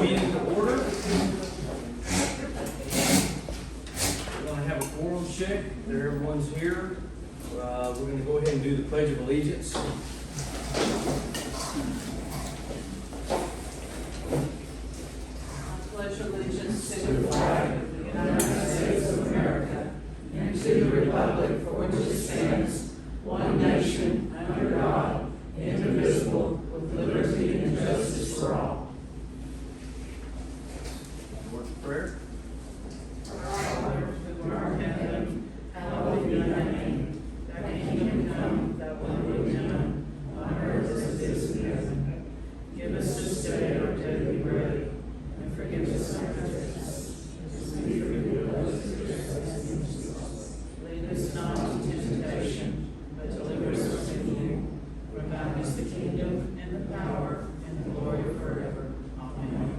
meeting to order. We're going to have a quorum check. There, everyone's here. We're going to go ahead and do the Pledge of Allegiance. Pledge allegiance to the flag of the United States of America and to the republic for which it stands, one nation, under God, indivisible, with liberty and justice for all. Word of prayer. Our Father, who art in heaven, hallowed be thy name. Thy kingdom come, thy will be done, on earth as it is in heaven. Give us this day our daily bread, and forgive us our trespasses, as we forgive those who trespass against us. Lead us not into temptation, but deliver us from evil. For thine is the kingdom, and the power, and the glory forever. Amen.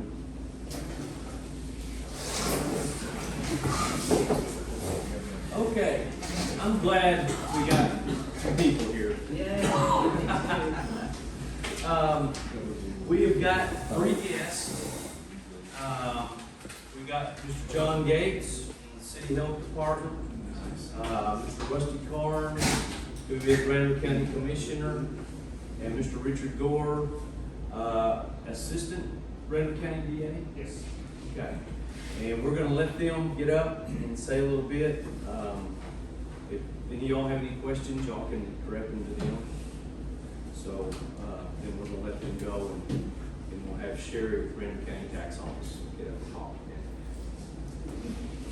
Okay, I'm glad we got some people here. We have got 3 guests. We got Mr. John Gates from the City Health Department, Mr. Rusty Carn, who is Randall County Commissioner, and Mr. Richard Gore, Assistant Randall County DA. Yes. Okay, and we're going to let them get up and say a little bit. If any of y'all have any questions, y'all can direct them to them. So then we're going to let them go, and we'll have Sherry with Randall County Tax Office get up and talk.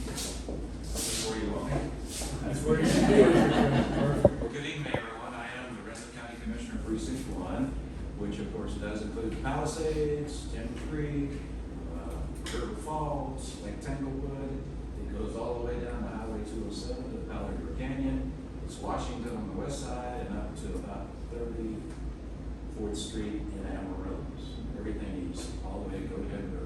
That's where you want me. That's where you should be. Good evening, everyone. I am the Randall County Commissioner Precinct 1, which of course does include Palisades, Tim Creek, River Falls, Lake Tanglewood. It goes all the way down to Highway 207 to the Palo River Canyon. It's Washington on the west side and up to about 34th Street in Amarillo. Everything east, all the way to go to Denver.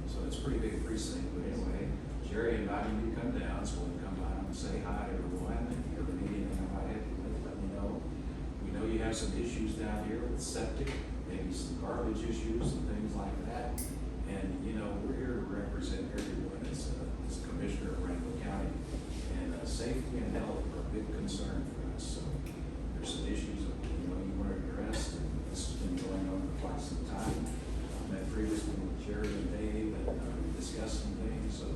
So it's a pretty big precinct. But anyway, Jerry invited me to come down, so we'll come by and say hi to everyone. If you ever need anything I have, let me know. We know you have some issues down here with septic, maybe some garbage issues and things like that. And you know, we're here to represent everyone as Commissioner of Randall County. And safety and health are a big concern for us. So there's some issues that you want to address. And this has been going on for quite some time. I met previously with Jerry and Dave and discussed some things. So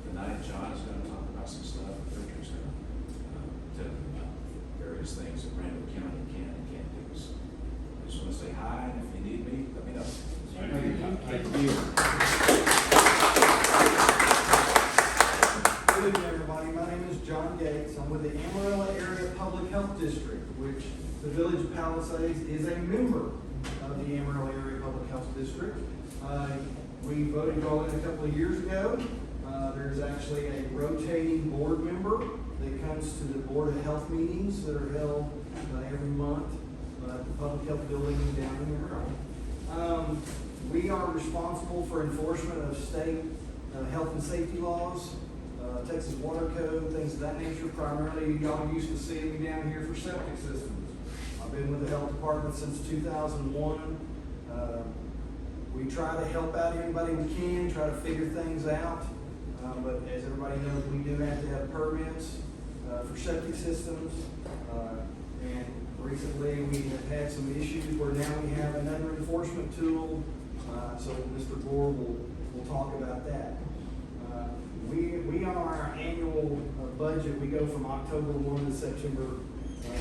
tonight, John is going to talk about some stuff. Richard's going to tell you about various things that Randall County can and can't do. So I just want to say hi, and if you need me, let me know. Thank you. Good evening, everybody. My name is John Gates. I'm with the Amarillo Area Public Health District, which the Village of Palisades is a member of the Amarillo Area Public Health District. We voted to go in a couple of years ago. There's actually a rotating board member that comes to the Board of Health meetings that are held every month at the Public Health Building down in Amarillo. We are responsible for enforcement of state health and safety laws, Texas Water Code, things of that nature. Primarily, y'all used to seeing me down here for septic systems. I've been with the health department since 2001. We try to help out anybody we can, try to figure things out. But as everybody knows, we do have to have permits for septic systems. And recently, we have had some issues where now we have another enforcement tool. So Mr. Gore will talk about that. We on our annual budget, we go from October 1 to September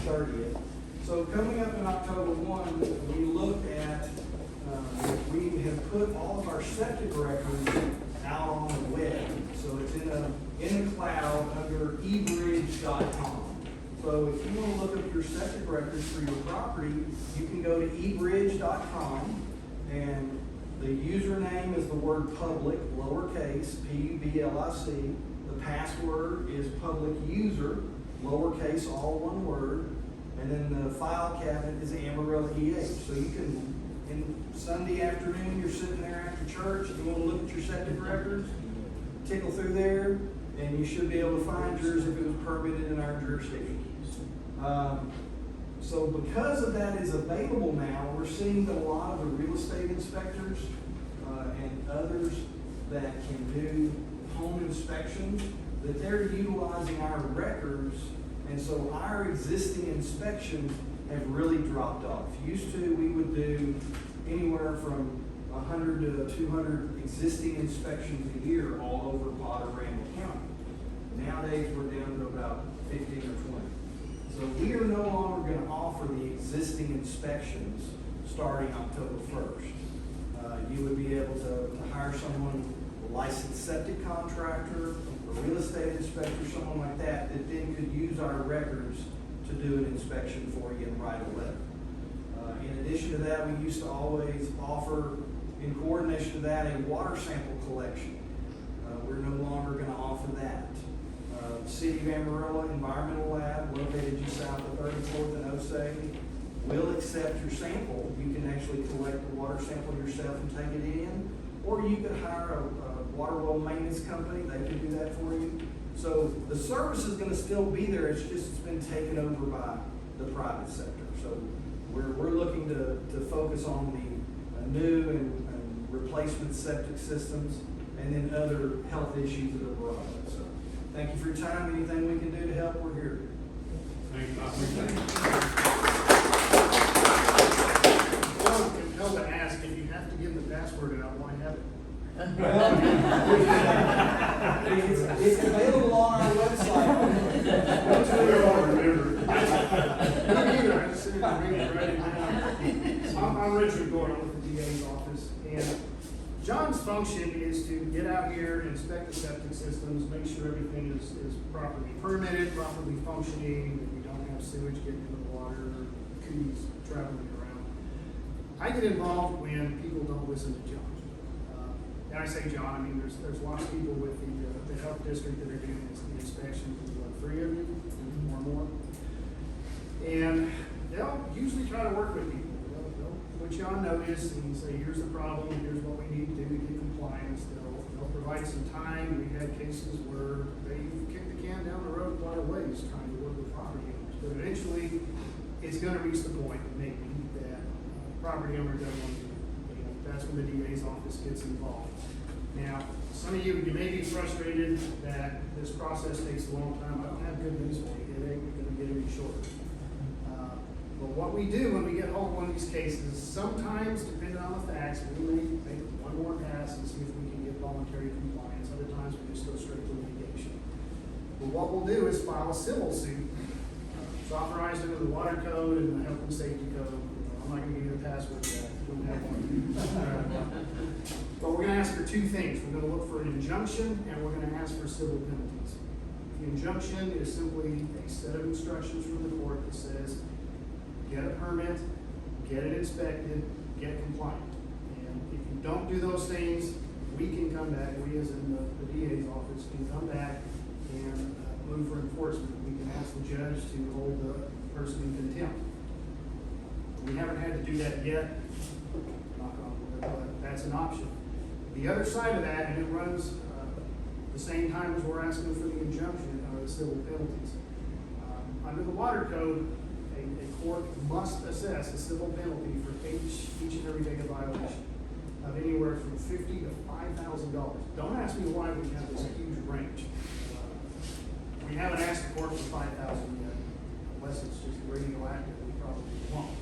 30th. So coming up in October 1, we look at, we have put all of our septic records out on the web. So it's in the cloud under ebridge.com. So if you want to look up your septic records for your property, you can go to ebridge.com, and the username is the word public, lowercase, P-U-B-L-I-C. The password is public user, lowercase, all one word. And then the file cabinet is Amarillo EH. So you can, in Sunday afternoon, you're sitting there after church, and you want to look at your septic records, tickle through there, and you should be able to find yours if it was permitted in our jurisdiction. So because of that is available now, we're seeing that a lot of the real estate inspectors that can do home inspections, that they're utilizing our records, and so our existing inspections have really dropped off. Used to, we would do anywhere from 100 to 200 existing inspections a year all over Potter, Randall County. Nowadays, we're down to about 15 or 20. So we are no longer going to offer the existing inspections starting October 1st. You would be able to hire someone, a licensed septic contractor, a real estate inspector, someone like that, that then could use our records to do an inspection for you and write a letter. In addition to that, we used to always offer, in coordination to that, a water sample collection. We're no longer going to offer that. City of Amarillo Environmental Lab, located just south of 34th and Osage, will accept your sample. You can actually collect the water sample yourself and take it in, or you could hire a water well maintenance company. They can do that for you. So the service is going to still be there. It's been taken over by the private sector. So we're looking to focus on the new and replacement septic systems, and then other health issues that are brought up. So thank you for your time. Anything we can do to help, we're here. Thank you. Well, I'm compelled to ask, if you have to give the password out, why have it? It's available on our website. That's what I don't remember. Me neither, I just sit there and read it right now. I'm Richard Gordon, I'm with the DA's office, and John's function is to get out here, inspect the septic systems, make sure everything is properly permitted, properly functioning, that we don't have sewage getting into the water, or cooties traveling around. I get involved when people don't listen to John. And I say John, I mean, there's lots of people with the health district that are doing the inspections, what, 3 of you, or more. And they'll usually try to work with people. They'll put you on notice and say, here's the problem, here's what we need to do to get compliance. They'll provide some time. We've had cases where they've kicked the can down the road quite a ways trying to work with property owners. But eventually, it's going to reach the point, maybe, that property owner doesn't want to do it. That's when the DA's office gets involved. Now, some of you may be frustrated that this process takes a long time. I don't have good news for you. It ain't going to get any shorter. But what we do when we get hold of one of these cases, sometimes, depending on the facts, we may make one more pass and see if we can get voluntary compliance. Other times, we just go straight to litigation. But what we'll do is file a civil suit. It's authorized under the Water Code and the Health and Safety Code. I'm not going to give you the password yet. Don't have one. But we're going to ask for 2 things. We're going to look for an injunction, and we're going to ask for civil penalties. The injunction is simply a set of instructions from the court that says, get a permit, get it inspected, get compliant. And if you don't do those things, we can come back, we as in the DA's office can come back and move for enforcement. We can ask the judge to hold the person in contempt. We haven't had to do that yet, knock on wood, but that's an option. The other side of that, and it runs the same time as we're asking for the injunction, are the civil penalties. Under the Water Code, a court must assess a civil penalty for each and every day of violation of anywhere from $50 to $5,000. Don't ask me why we have this huge range. We haven't asked the court for $5,000 yet, unless it's just radioactive, we probably won't.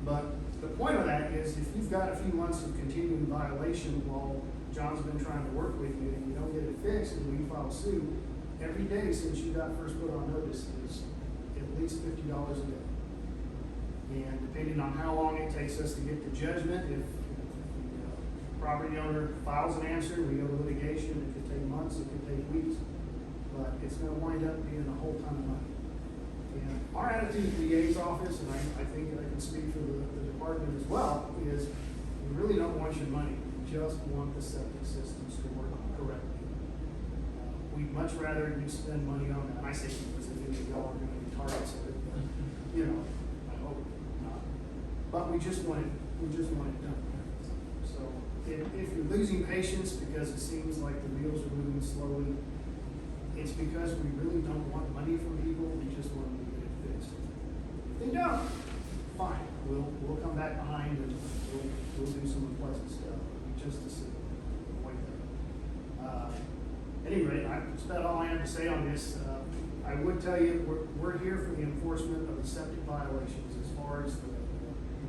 But the point of that is, if you've got a few months of continuing violation while John's been trying to work with you and you don't get it fixed and we file suit, every day since you got first put on notice is at least $50 a day. And depending on how long it takes us to get to judgment, if the property owner files an answer, we go to litigation. It could take months, it could take weeks, but it's going to wind up being a whole ton of money. And our attitude at the DA's office, and I think I can speak for the department as well, is we really don't want your money. We just want the septic systems to work correctly. We'd much rather you spend money on that. And I say because if y'all are going to be targets of it, but, I hope not. But we just want it done. So if you're losing patience because it seems like the wheels are moving slowly, it's because we really don't want money from people. We just want them to get it fixed. If they don't, fine. We'll come back behind and we'll do some unpleasant stuff. Just to avoid that. that's about all I have to say on this. I would tell you, we're here for the enforcement of the septic violations. As far as the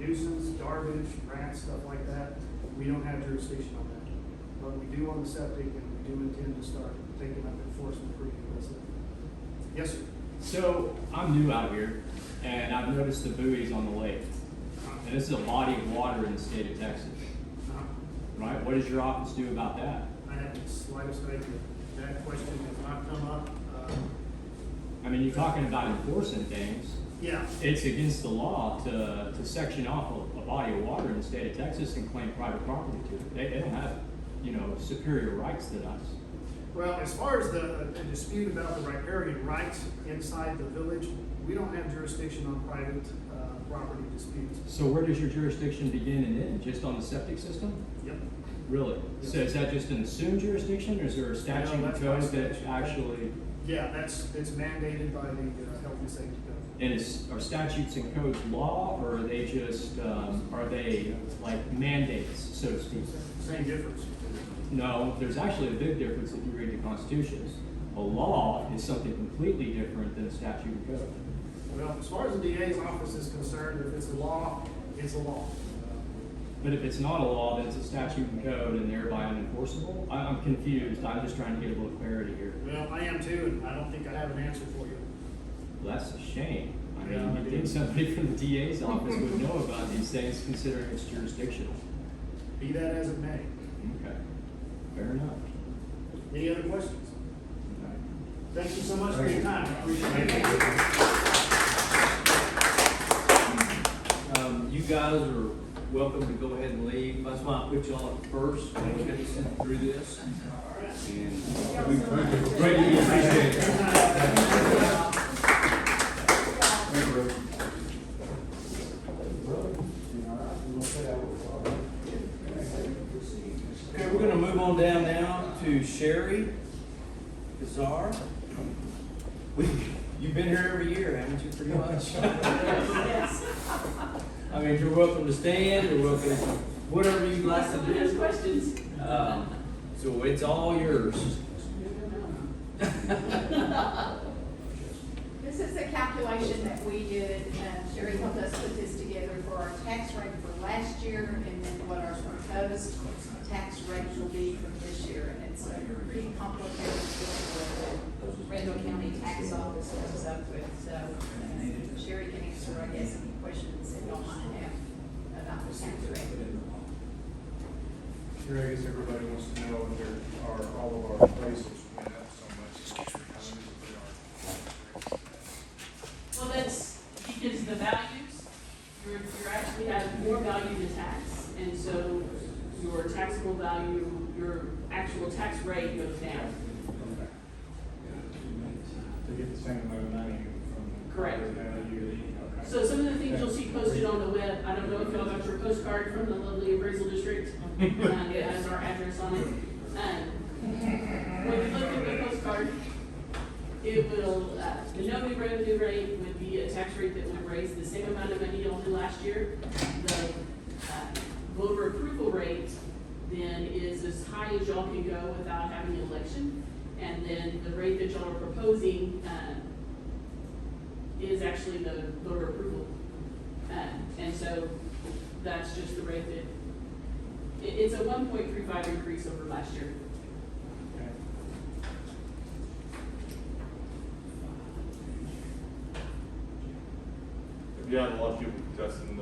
nuisance, garbage, rats, stuff like that, we don't have jurisdiction on that. But we do on the septic, and we do intend to start taking up enforcement pretty aggressively. Yes, sir. So I'm new out here, and I've noticed the buoys on the lake. And this is a body of water in the state of Texas, right? What does your office do about that? I have the slightest idea. That question has not come up. I mean, you're talking about enforcing things. Yeah, It's against the law to section off a body of water in the state of Texas and claim private property to it. They don't have, superior rights than us. well, as far as the dispute about the riparian rights inside the village, we don't have jurisdiction on private property disputes. So where does your jurisdiction begin and end? Just on the septic system? Yep. Really? So is that just an assumed jurisdiction, or is there a statute No, and that's by code that statute. actually? Yeah, it's mandated by the Health and Safety Code. And are statutes and codes law, or are they just, are they like mandates, so to speak? Same difference. No, there's actually a big difference if you read the Constitution. A law is something completely different than a statute and code. Well, as far as the DA's office is concerned, if it's a law, it's a law. But if it's not a law, then it's a statute and code and thereby unenforceable? I'm confused. I'm just trying to get a little clarity here. Well, I am too, and I don't think I have an answer for you. Well, that's a shame. I Yeah, mean, I you'd do. think somebody from the DA's office would know about these things considering it's jurisdictional. Be that as it may. Okay, fair enough. Any other questions? Thank you so much for your time. I appreciate it. You guys are welcome to go ahead and leave. That's why I put y'all up first, and we'll get you through this. And we greatly appreciate it. Okay, we're gonna move on down now to Sherry Bizarre. You've been here every year, haven't you, pretty much? Yes. I mean, you're welcome to stand, you're welcome to, whatever you'd like to Someone has do. questions. So it's all yours. This is a calculation that we did, Sherry helped us put this together for our tax rate for last year and then what our proposed tax rate will be for this year. And it's a pretty complicated thing that the Randall County Tax Office comes up with. So Sherry can answer, I guess, any questions that y'all might have about the tax rate. Sure, I guess everybody wants to know if there are, all of our appraisals went up so much. Well, that's because the values, you're actually have more value to tax, and so your taxable value, your actual tax rate goes down. To get the same amount of money from. Correct. Yearly, okay. So some of the things you'll see posted on the web, I don't know if y'all got your postcard from the lovely appraisal district. It has our address on it. When you look at the postcard, it will, the no new revenue rate would be a tax rate that would raise the same amount of money y'all did last year. The voter approval rate then is as high as y'all can go without having an election. And then the rate that y'all are proposing is actually the voter approval. And so that's just the rate that, it's a 1.35 increase over last year. Have you had a lot of people contesting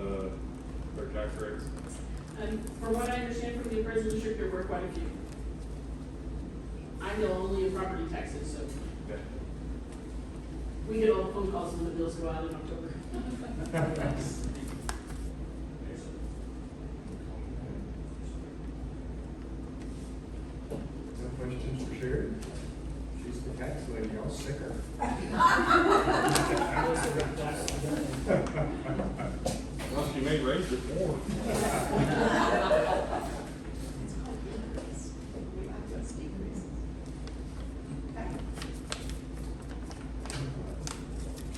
their tax rates? And from what I understand from the appraisal district, there were quite a few. I know only in property taxes, so Yeah. we get all the phone calls when the bills go out in October. No questions for Sherry? She's the tax lady, y'all sick her. Well, she may raise it more.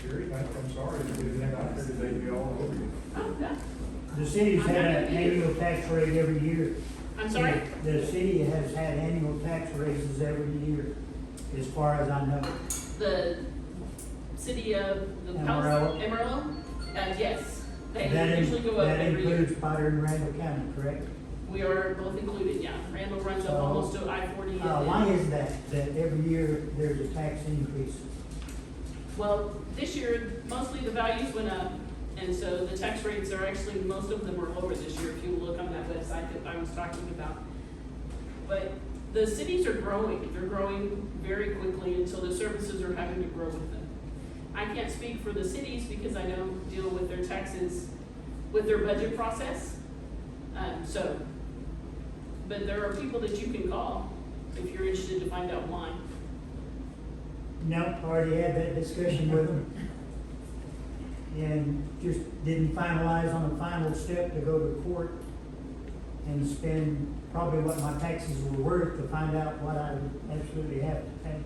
Sherry, I'm sorry, if you didn't have to, they'd be all over you. Oh, yeah. The city's had an annual tax rate every year. I'm sorry? The city has had annual tax raises every year. as far as I know. The city of the Amarillo. Palisades, Amarillo, yes, they That usually go up that every year. includes Potter and Randall County, correct? We are both included, yeah. Randall runs up So, almost to I-40. Why is that every year there's a tax increase? Well, this year, mostly the values went up, and so the tax rates are actually, most of them are lower this year, if you look on that website that I was talking about. But the cities are growing. They're growing very quickly, and so the services are having to grow with them. I can't speak for the cities because I don't deal with their taxes, with their budget process. But there are people that you can call if you're interested to find out why. No, already had that discussion with them. And just didn't finalize on the final step to go to court and spend probably what my taxes were worth to find out what I would absolutely have to pay.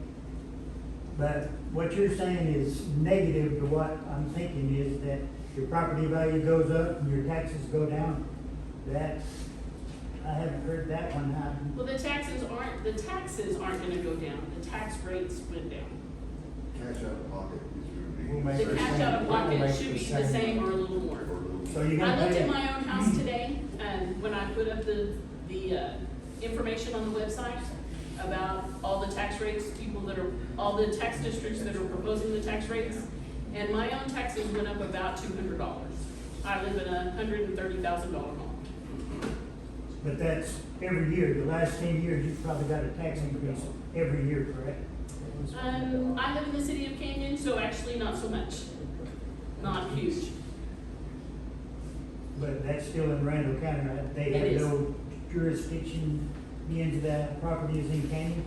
But what you're saying is negative to what I'm thinking is that your property value goes up and your taxes go down. I haven't heard that one happen. Well, the taxes aren't gonna go down. The tax rates went down. Cash out of pocket is We'll your. make The the cash same- out of we'll pocket make should the be the same or a little more. So you're I gonna looked pay at my own house today, and when I put up the information on the website about all the tax rates, all the tax districts that are proposing the tax rates, and my own taxes went up about $200. I live in a $130,000 home. But that's every year. The last 10 years, you've probably got a tax increase every year, correct? I live in the city of Canyon, so actually not so much. Not huge. But that's still in Randall County, right? They It have is. no jurisdiction into that property is in Canyon?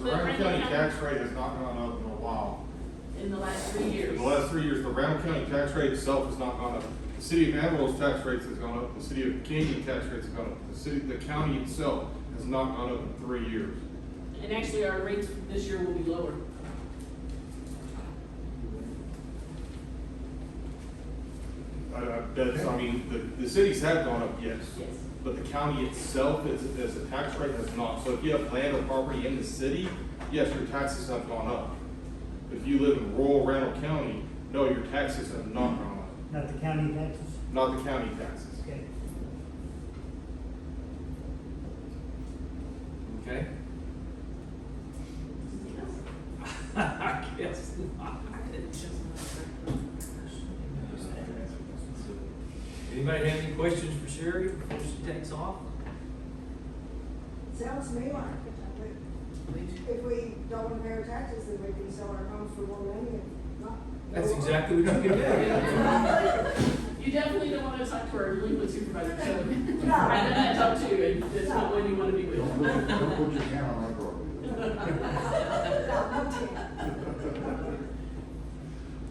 The Randall County tax rate has not gone up in a while. In the last 3 years. In the last 3 years, the Randall County tax rate itself has not gone up. The city of Amarillo's tax rates has gone up, the city of Canyon tax rates have gone up, the county itself has not gone up in 3 years. And actually, our rates this year will be lower. The cities have gone up, yes. Yes. But the county itself, as a tax rate, has not. So if you have land or property in the city, yes, your taxes have gone up. If you live in rural Randall County, no, your taxes have not gone up. Not the county taxes? Not the county taxes. Okay. Okay? I guess not. Anybody have any questions for Sherry before she takes off? Sounds to me like, if we don't want to pay our taxes, then we can sell our homes for more money and not. That's exactly what you can do. You definitely don't want to talk to our delinquent supervisor, so No. I've done that job too, and that's not one you want to be with. Don't put your hand on that door.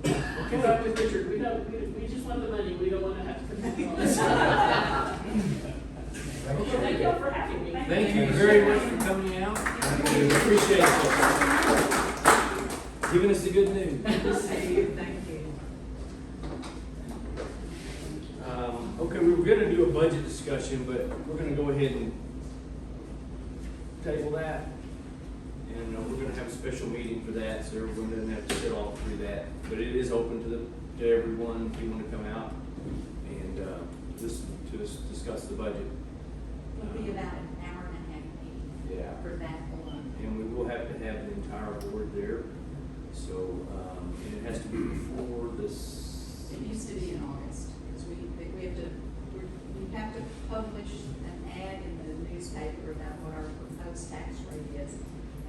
Because I'm with Richard, we just want the money, we don't want to have to put that on. Thank y'all for having me. Thank you very much for coming out. We appreciate it. Giving us the good news. Thank you. Okay, we were gonna do a budget discussion, but we're gonna go ahead and table that. And we're gonna have a special meeting for that, so everyone doesn't have to sit all through that. But it is open to everyone if you wanna come out and, listen to us discuss the budget. It'll be about an hour and a half meeting Yeah. for that alone. And we will have to have the entire board there. So, and it has to be before this. It used to be in August, because we have to publish an ad in the newspaper about what our proposed tax rate is.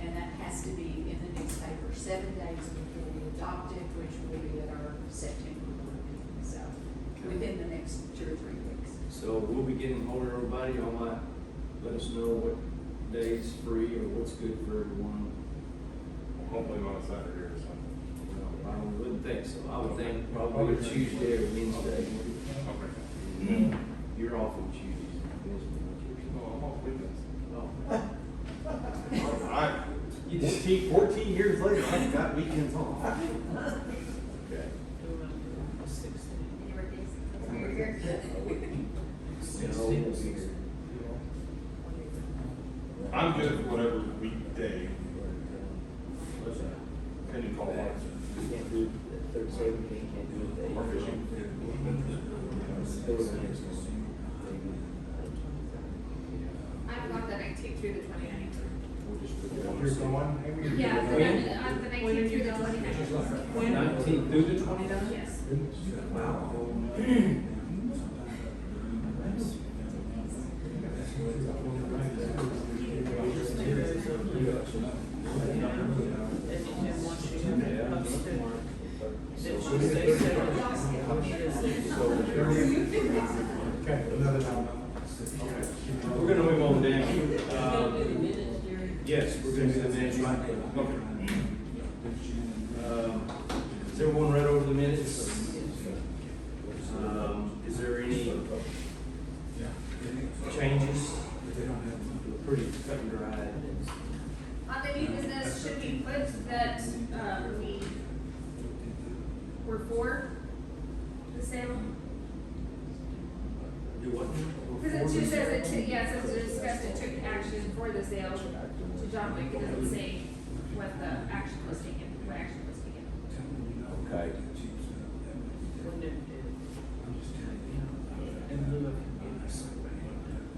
And that has to be in the newspaper 7 days before we adopt it, which will be at our September board meeting, so within the next 2 or 3 weeks. So we'll be getting hold of everybody. Y'all might let us know what day's free or what's good for everyone. Hopefully not a Saturday or something. I wouldn't think so. I would think probably a Tuesday or Wednesday. You're off on Tuesdays and Wednesdays. No, I'm off weekends. Oh. You just 14 years later, I've got weekends off. Okay. I'm good for whatever weekday. Can you call it? You can't do the 37, you can't do the 8. Or fishing? I've got the 19th through the 29th. We'll just put it on. You're going, Amy, you're Yeah, going. the 19th through the 29th. When? 19th through the 29th? Yes. Wow. And then once you have it posted, then she stays there. Okay, another time. We're gonna move on down. Yes, we're gonna do the minutes right now. Has everyone read over the minutes? Is there any changes? Pretty cut and dried. On the new business, should we put that, we were for the sale? Do what? Because it just says it took, yeah, it says it discussed and took action for the sale to John Wick. It doesn't say what the action was taken, what action was taken. Okay. When did it? In lieu of.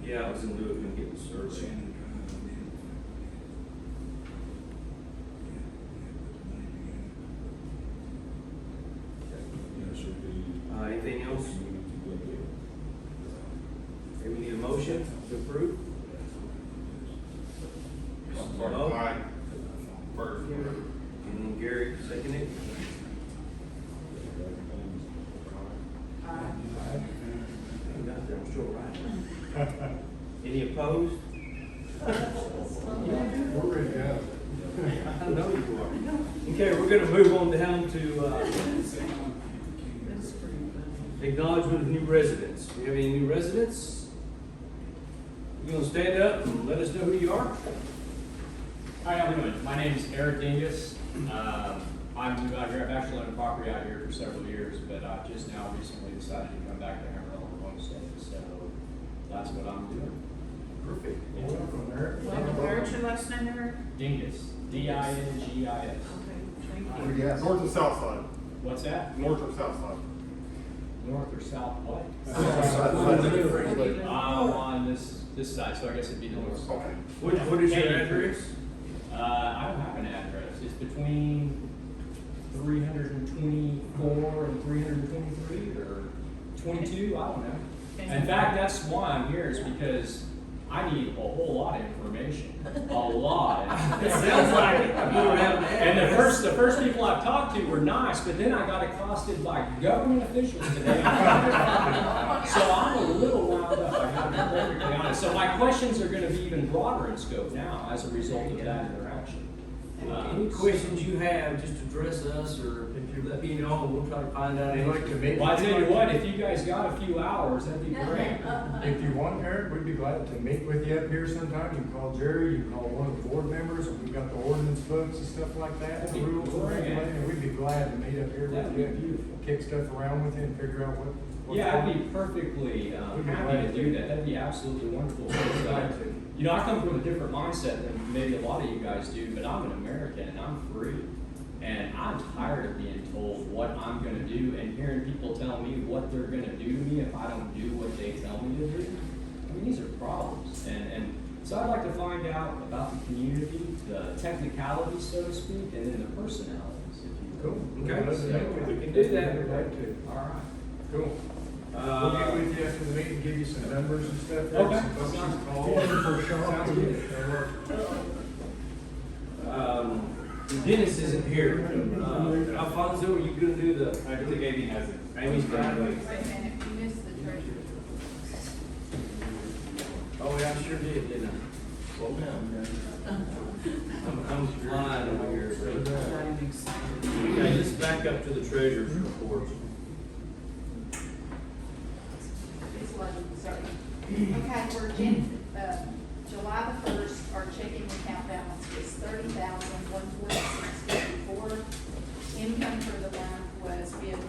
Yeah, I was in lieu of him getting survey. Anything else? Okay, we need a motion to approve? No? Aye. First. And then Gary, second it? You got there, I'm sure, right? Any opposed? We're ready to go. I know you are. Okay, we're gonna move on down to, That's pretty funny. acknowledgement of new residents. Do you have any new residents? You gonna stand up and let us know who you are? Hi, how you doing? My name is Eric Dingus. I'm new out here. I've actually owned property out here for several years, but I just now recently decided to come back to Amarillo and homestead. So that's what I'm doing. Perfect. Welcome, Eric. Well, where's your last name, Eric? Dingus. D-I-N-G-I-S. Okay, thank you. North and south side. What's that? North or south side. North or south what? Oh. On this side, so I guess it'd be the north side. Okay. What is your address? I don't have an address. It's between 324 and 323 or 22, I don't know. In fact, that's why I'm here, is because I need a whole lot of information. A lot. It sounds like it. You don't have an And address. the first people I talked to were nice, but then I got accosted by government officials today. So I'm a little wound up, I gotta be perfectly honest. So my questions are gonna be even broader in scope now as a result of that interaction. Any questions you have, just address us, or if you let me know, we'll try to find out. I'd like to meet. Well, I tell you what, if you guys got a few hours, that'd be great. If you want, Eric, we'd be glad to meet with you up here sometime. You can call Jerry, you can call one of the board members, and we've got the ordinance books and stuff like that, That'd the be rules and great. regulations. We'd be glad to meet up here That'd with be you. beautiful. Kick stuff around with you and figure out what. Yeah, I'd be perfectly happy to do that. That'd be absolutely wonderful. Glad to. You know, I come from a different mindset than maybe a lot of you guys do, but I'm an American and I'm free. And I'm tired of being told what I'm gonna do and hearing people tell me what they're gonna do to me if I don't do what they tell me to do. I mean, these are problems. And so I'd like to find out about the community, the technicalities, so to speak, and then the personalities, if you will. Cool. Okay. So, We can do that. We'd like to. All right. Cool. We'll get with you after the meeting, give you some numbers and stuff. Okay. Some folks you can call. Sounds good. Dennis isn't here. Alfonso, are you gonna do the? I think Amy has it. Amy's got it. Wait a minute, you missed the treasurer. Oh, yeah, I sure did, didn't I? Slow down, I'm flying over here. Not even excited. Okay, let's back up to the treasurer's report. It's 11, sorry. Okay, for July the 1st, our checking account balance was $30,146.54. Income for the month was, we have a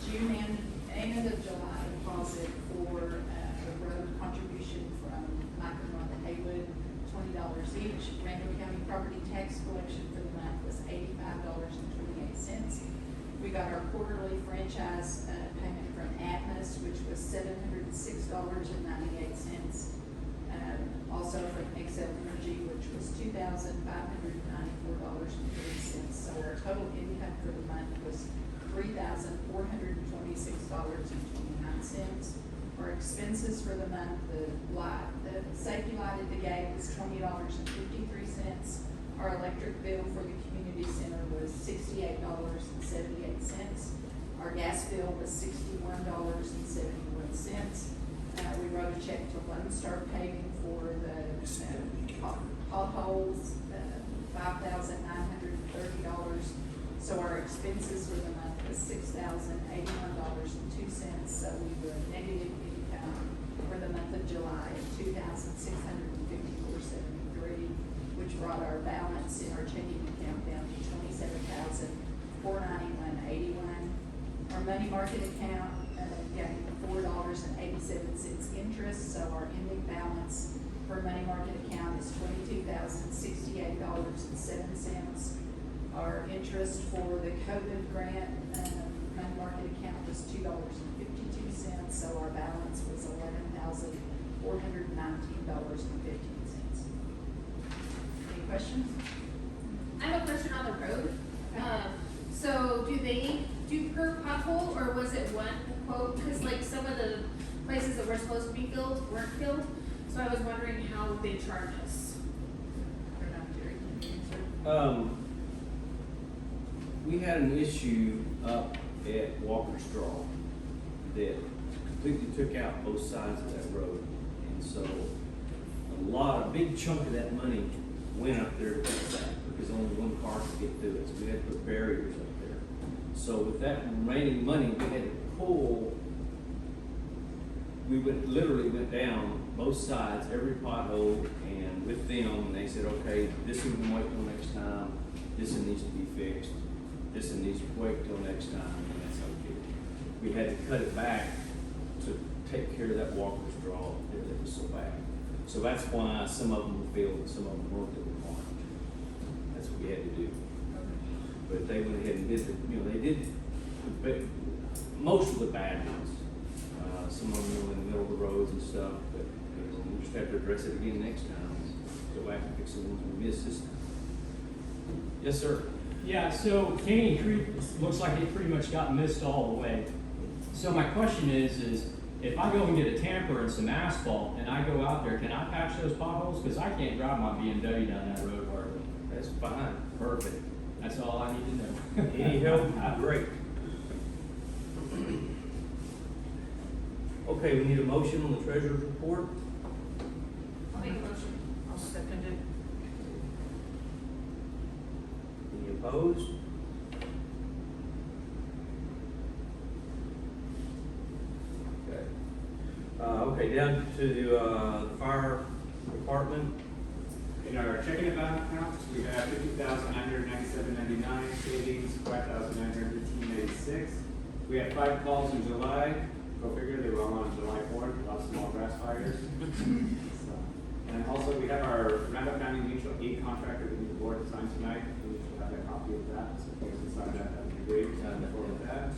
June and end of July deposit for the road contribution from Mike and Martha Haywood, $20.60. Prestige. Randall County property tax collection for the month was $85.28. We got our quarterly franchise payment from Atmos, which was $706.98. Also from Excel Energy, which was $2,594.30. So our total income for the month was $3,426.29. Our expenses for the month, the safety light at the gate was $20.53. Our electric bill for the community center was $68.78. Our gas bill was $61.71. We wrote a check to Lone Star Paving for the potholes, $5,930. So our expenses for the month was $6,081.02. So we were negative income for the month of July of $2,654.73, which brought our balance in our checking account down to $27,491.81. Our money market account gained $4.87 interest, so our ending balance for money market account is $22,068.07. Our interest for the COVID grant money market account was $2.52, so our balance was $11,419.15. Any questions? I have a question on the road. So do they do per pothole, or was it one quote? Because like some of the places that were supposed to be filled weren't filled, so I was wondering how they charge us. Or not, Jerry, can you answer? We had an issue up at Walker's Draw that completely took out both sides of that road. And so a big chunk of that money went up there to fix that because only one car could get through it. So we had to put barriers up there. So with that remaining money, we had to pull, literally went down both sides, every pothole, and with them, and they said, okay, this one can wait till next time, this one needs to be fixed, this one needs to wait till next time, and that's okay. We had to cut it back to take care of that Walker's Draw there that was so bad. So that's why some of them were filled and some of them weren't that were marked. That's what we had to do. But they went ahead and did they did most of the bad ones. Some of them were in the middle of the roads and stuff, but we just have to address it again next time. Go back and fix the ones we missed this time. Yes, sir. Yeah, so Canyon Creek looks like it pretty much got missed all the way. So my question is if I go and get a tamper and some asphalt and I go out there, can I patch those potholes? Because I can't drive my BMW down that road hardly. That's fine. Perfect. That's all I need to know. Any help? Great. Okay, we need a motion on the treasurer's report. I'll make a motion. I'll second it. Any opposed? Okay. Okay, down to the fire department. In our checking accounts, we have $50,997.99, savings $5,915.86. We had 5 calls in July. Go figure, they were all on July 4th, a lot of small grass fires. And also we have our Randall County Mutual Aid contract that we need the board to sign tonight. We should have a copy of that, so if you guys can sign that, that would be great. Forward that.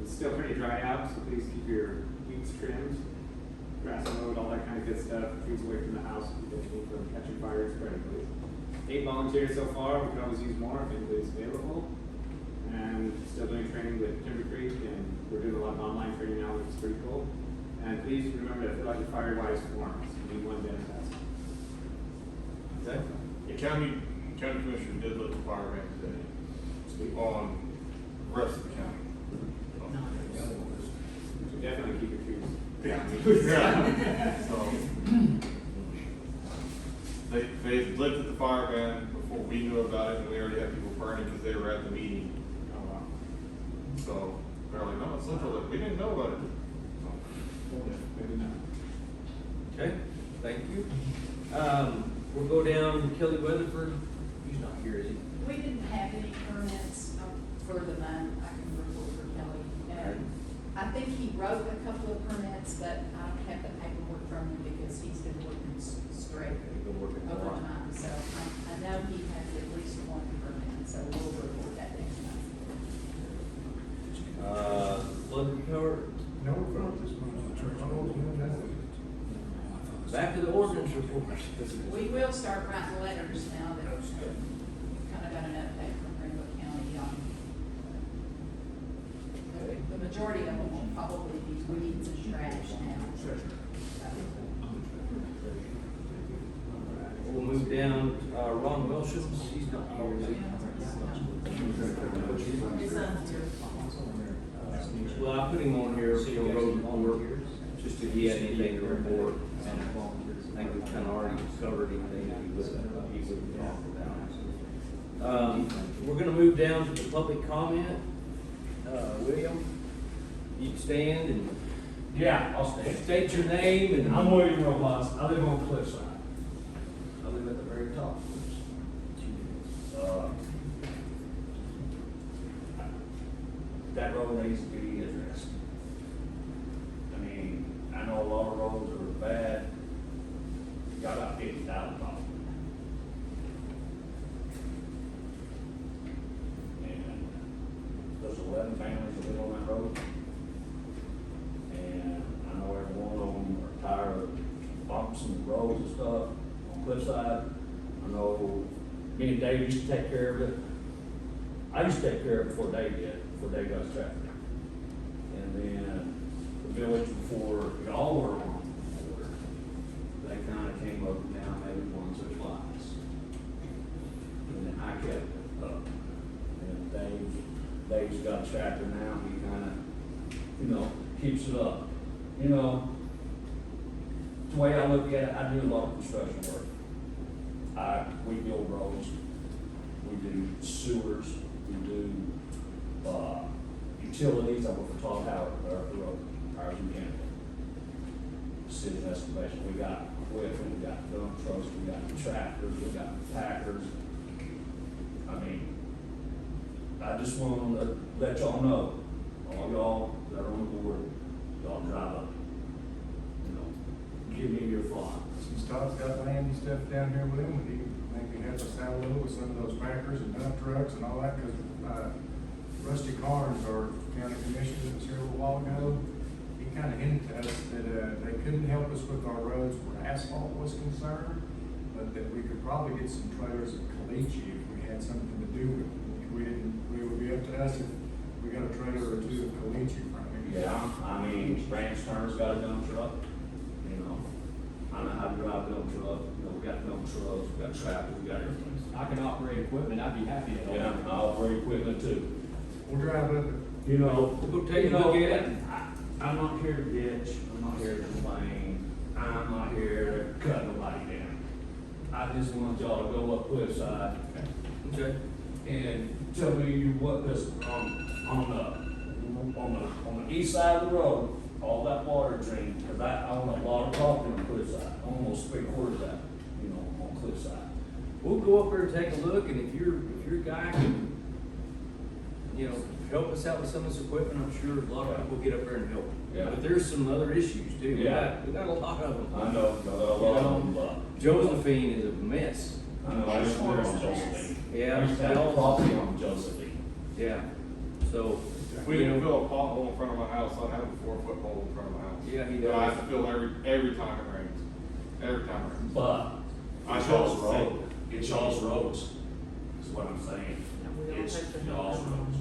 It's still pretty dry out, so please keep your weeds trimmed, grass mowed, all that kind of good stuff. Trees away from the house, keep anything from catching fire and spreading, please. 8 volunteers so far. We could always use more if anybody's available. And still doing training with Timber Creek, and we're doing a lot of online training now, which is pretty cool. And please remember to fill out your FireWise forms. We need one day test. Okay. The county commissioner did let the fire ban today on the rest of the county. So definitely keep your trees. Yeah. So, they lifted the fire ban before we knew about it, and we already had people burning because they were at the meeting. Oh, wow. So they're like, no, it's central, we didn't know about it. Maybe not. Okay, thank you. We'll go down to Kelly Weatherford. He's not here, is he? We didn't have any permits for the month. I can report for Kelly. I think he wrote a couple of permits, but I don't have the paperwork from him because he's been working straight. been working a over lot. time, so I know he has at least one permit, so we'll report that next month. Flood report, No, from this month, nothing. back to the ordinance report. We will start writing letters now that we've kind of got an update from Greenwood County on. The majority of them will probably be weeds and trash now. We'll move down, Ron Wilson, he's not here, is he? His son's here. Well, I put him on here, so he'll road report, just if he had anything to report. I think we've kind of already covered anything that he would talk about. We're gonna move down to the public comment. William, you can stand and Yeah, I'll stay. state your name and. I'm William Rojas. I live on Cliffside. I live at the very top. That road needs to be addressed. I mean, I know a lot of roads are bad. Got about 50,000 problems. And there's 11 families that live on that road. And I know every one of them are tired of bumps and roads and stuff on Cliffside. I know me and Dave used to take care of it. I used to take care of it before Dave did, before Dave got his tractor. And then the village before y'all were on board, they kind of came up and down maybe once or twice. And then I kept it up. And Dave's got a tractor now, he kind of, keeps it up. The way I look at it, I do a lot of construction work. We build roads, we do sewers, we do, utilities. I work for Todd Howard, the road, ours mechanical. City excavation, we got equipment, we got dump trucks, we got tractors, we got packers. I mean, I just want to let y'all know, all y'all that are on the board, y'all drive up. Give me your thought. Since Todd's got land and stuff down here with him, would he maybe help us out a little with some of those packers and dump trucks and all that? Cause, Rusty Carnes, our county commissioner that was here a little while ago, he kind of hinted to us that, they couldn't help us with our roads where asphalt was concerned, but that we could probably get some trailers at Caliche if we had something to do with it. It would be up to us if we got a trailer or two of Caliche from him. Yeah, I mean, Branch Turner's got a dump truck, I know how to drive a dump truck, we got dump trucks, we got tractors, we got everything. I can operate equipment, I'd be happy to help. Yeah, I operate equipment too. We'll drive up it. We'll go take a look at it. I'm not here to bitch, I'm not here to complain, I'm not here to cut nobody down. I just want y'all to go up Cliffside Okay. and tell me what this, on the east side of the road, all that water drain, cause I own a lot of property on Cliffside, almost 3/4 of that, on Cliffside. We'll go up there and take a look, and if your guy can, help us out with some of this equipment, I'm sure a lot of people will get up there and help. Yeah. But there's some other issues too. Yeah. We got a lot of them. I know, y'all got a lot of them, but. Josephine is a mess. I know, I used to live on Josephine. Yeah. I used to have a property on Josephine. Yeah, so. If we didn't fill a pothole in front of my house, I'd have a 4-foot hole in front of my house. Yeah, he That I does. have to fill every time it rains. Every time it rains. But, I it's feel y'all's the same. road, it's y'all's roads, is what I'm saying. It's y'all's roads.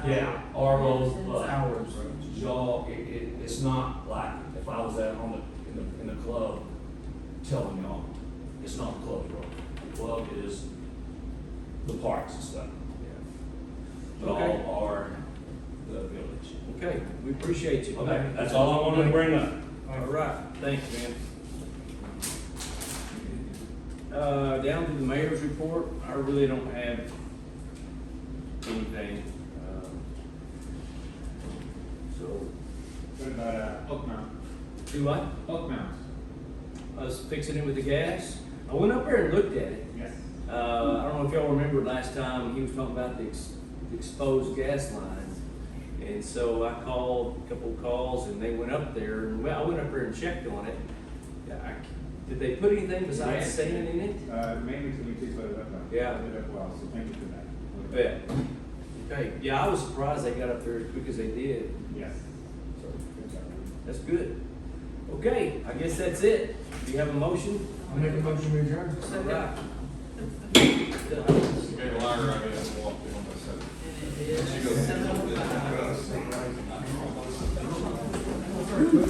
Yeah, our roads, but y'all, it's not like if I was out in the club telling y'all, it's not the club road. The club is the parks and stuff. Okay. Y'all are the village. Okay, we appreciate you. Okay, that's all I wanted to bring up. All right, thanks, man. Down to the mayor's report, I really don't have anything. So, What about, Oak Mountain? do I? Oak Mountain. I was fixing it with the gas. I went up there and looked at it. Yes. I don't know if y'all remember last time, he was talking about the exposed gas lines. And so I called a couple of calls and they went up there, and I went up there and checked on it. Did they put anything besides sand in it? Mainly to we put it up. Yeah. Put it up well, so thank you for that. Bet. Okay, yeah, I was surprised they got up there as quick as they did. Yes. So, that's good. Okay, I guess that's it. Do you have a motion? I'll make a motion to adjourn. All right. Okay, Larry.